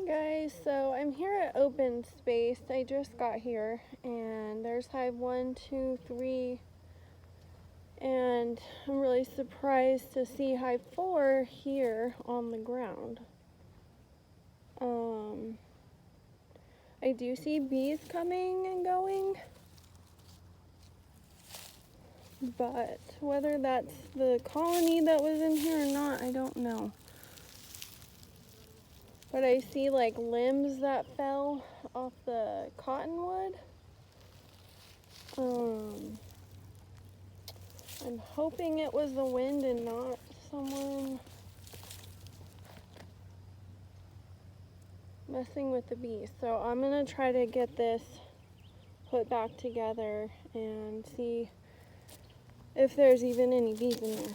Hey guys, so I'm here at open space. I just got here and there's hive 1, 2, 3, and I'm really surprised to see hive 4 here on the ground. I do see bees coming and going, but whether that's the colony that was in here or not, I don't know. But I see like limbs that fell off the cottonwood. I'm hoping it was the wind and not someone messing with the bees. So I'm gonna try to get this put back together and see if there's even any bees in there.